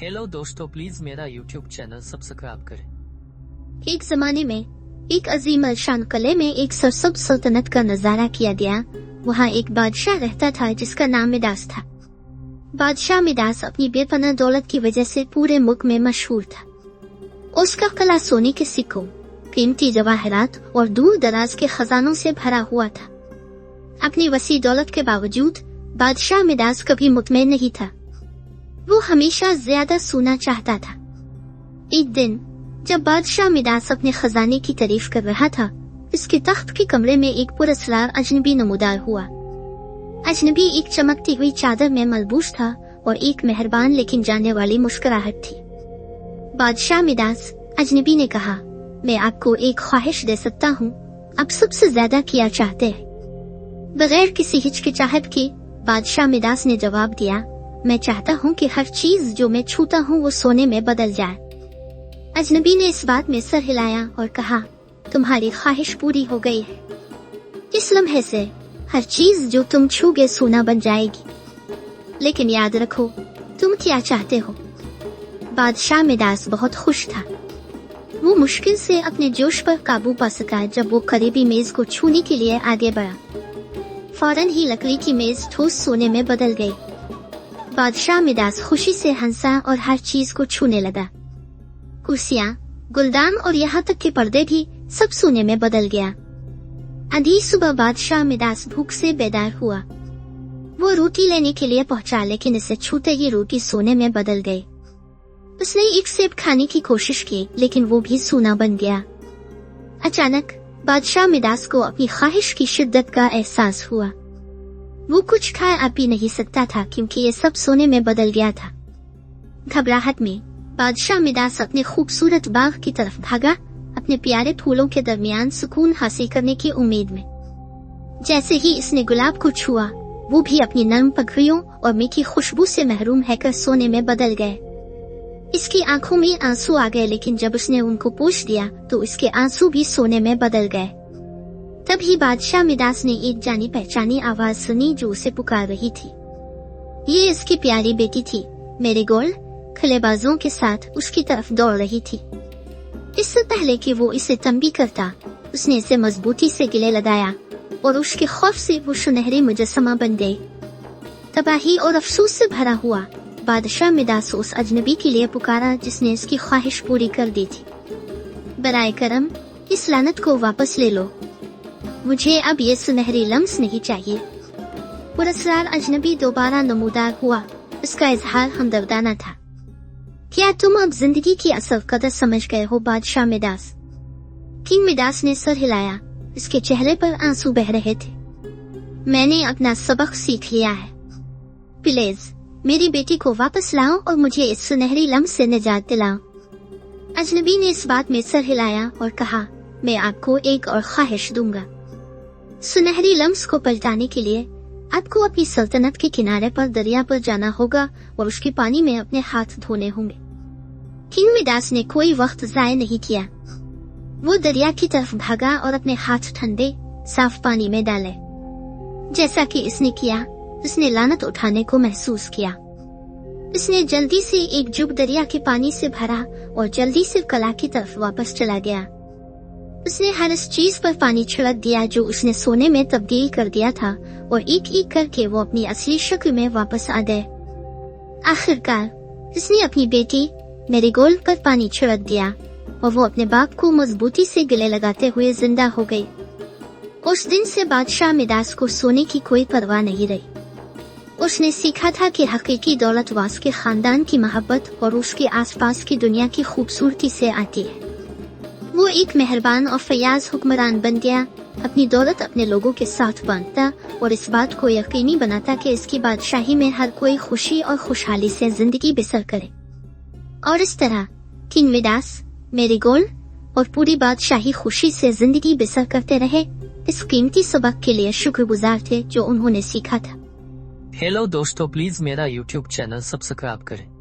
Hello दोस्तों, please मेरा YouTube channel subscribe करें। एक जमाने में एक अजीम अलशान किले में एक सरसब्ज सल्तनत का नजारा किया गया। वहाँ एक बादशाह रहता था जिसका नाम मिडास था। बादशाह मिडास अपनी बेपनाह दौलत की वजह से पूरे मुल्क में मशहूर था। उसका किला सोने के सिक्कों, कीमती जवाहरात और दूर दराज के खजानों से भरा हुआ था। अपनी वसी दौलत के बावजूद बादशाह मिडास कभी मुतमईन नहीं था। वो हमेशा ज्यादा सोना चाहता था। एक दिन जब बादशाह मिडास अपने खजाने की तारीफ कर रहा था, इसके तख्त के कमरे में एक पुरस्कार अजनबी नमूदार हुआ। अजनबी एक चमकती हुई चादर में मलबूस था और एक मेहरबान लेकिन जाने वाली मुस्कुराहट थी। बादशाह मिडास अजनबी ने कहा, मैं आपको एक ख्वाहिश दे सकता हूँ, आप सबसे ज्यादा क्या चाहते हैं? बगैर किसी हिचकिचाहट के बादशाह मिडास ने जवाब दिया, मैं चाहता हूँ कि हर चीज जो मैं छूता हूँ वो सोने में बदल जाए। अजनबी ने इस बात में सर हिलाया और कहा, तुम्हारी ख्वाहिश पूरी हो गई है। इस लम्हे से हर चीज जो तुम छूगे सोना बन जाएगी। लेकिन याद रखो, तुम क्या चाहते हो? बादशाह मिडास बहुत खुश था। वो मुश्किल से अपने जोश पर काबू पा सका जब वो करीबी मेज को छूने के लिए आगे बढ़ा। फौरन ही लकड़ी की मेज ठोस सोने में बदल गई। बादशाह मिडास खुशी से हंसा और हर चीज को छूने लगा। कुर्सियाँ, गुलदान और यहाँ तक के पर्दे भी सब सोने में बदल गया। अगली सुबह बादशाह मिडास भूख से बेदार हुआ। वो रोटी लेने के लिए पहुंचा, लेकिन इसे छूते ही रोटी सोने में बदल गई। उसने एक सेब खाने की कोशिश की, लेकिन वो भी सोना बन गया। अचानक बादशाह मिडास को अपनी ख्वाहिश की शिद्दत का एहसास हुआ। वो कुछ खा पी नहीं सकता था क्योंकि ये सब सोने में बदल गया था। घबराहट में बादशाह मिडास अपने खूबसूरत बाग की तरफ भागा, अपने प्यारे फूलों के दरमियान सुकून हासिल करने की उम्मीद में। जैसे ही इसने गुलाब को छुआ, वो भी अपनी नरम पखड़ियों और मीठी खुशबू से महरूम रहकर सोने में बदल गए। इसकी आंखों में आंसू आ गए, लेकिन जब उसने उनको पोंछ दिया तो इसके आंसू भी सोने में बदल गए। तभी बादशाह मिडास ने एक जानी पहचानी आवाज सुनी जो उसे पुकार रही थी। ये इसकी प्यारी बेटी थी, मेरीगोल्ड खुले बाजुओं के साथ उसकी तरफ दौड़ रही थी। इससे पहले कि वो इसे तंबी करता, उसने इसे मजबूती से गले लगाया और उसके खौफ से वो सुनहरी मुजस्समा बन गई। तबाही और अफसोस से भरा हुआ बादशाह मिडास उस अजनबी के लिए पुकारा जिसने इसकी ख्वाहिश पूरी कर दी थी। बराए करम, इस लानत को वापस ले लो। मुझे अब ये सुनहरी लम्स नहीं चाहिए। पुरस्कार अजनबी दोबारा नमूदार हुआ। उसका इजहार हमदर्दाना था। क्या तुम अब जिंदगी की असल कदर समझ गए हो बादशाह मिडास? किंग मिडास ने सर हिलाया। इसके चेहरे पर आंसू बह रहे थे। मैंने अपना सबक सीख लिया है। प्लीज मेरी बेटी को वापस लाओ और मुझे इस सुनहरी लम्स से निजात दिलाओ। अजनबी ने इस बात में सर हिलाया और कहा, मैं आपको एक और ख्वाहिश दूंगा। सुनहरी लम्स को पलटाने के लिए आपको अपनी सल्तनत के किनारे पर दरिया पर जाना होगा और उसके पानी में अपने हाथ धोने होंगे। किंग मिडास ने कोई वक्त जाया नहीं किया। वो दरिया की तरफ भागा और अपने हाथ ठंडे साफ पानी में डाले। जैसा कि इसने किया, उसने लानत उठाने को महसूस किया। इसने जल्दी से एक जुग दरिया के पानी से भरा और जल्दी से कला की तरफ वापस चला गया। उसने हर इस चीज पर पानी छिड़क दिया जो उसने सोने में तब्दील कर दिया था, और एक एक करके वो अपनी असली शक्ल में वापस आ गए। आखिरकार इसने अपनी बेटी मेरीगोल्ड पर पानी छिड़क दिया और वो अपने बाप को मजबूती से गले लगाते हुए जिंदा हो गई। उस दिन से बादशाह मिडास को सोने की कोई परवाह नहीं रही। उसने सीखा था कि हकीकी दौलत वास के खानदान की मोहब्बत और उसके आसपास की दुनिया की खूबसूरती से आती है। वो एक मेहरबान और फयाज हुक्मरान बन गया, अपनी दौलत अपने लोगों के साथ बांटता और इस बात को यकीनी बनाता कि इसकी बादशाही में हर कोई खुशी और खुशहाली से जिंदगी बसर करे। और इस तरह किंग मिडास, मेरीगोल्ड और पूरी बादशाही खुशी से जिंदगी बसर करते रहे। इस कीमती सबक के लिए शुक्रगुजार थे जो उन्होंने सीखा था। हेलो दोस्तों, प्लीज मेरा यूट्यूब चैनल सब्सक्राइब करें।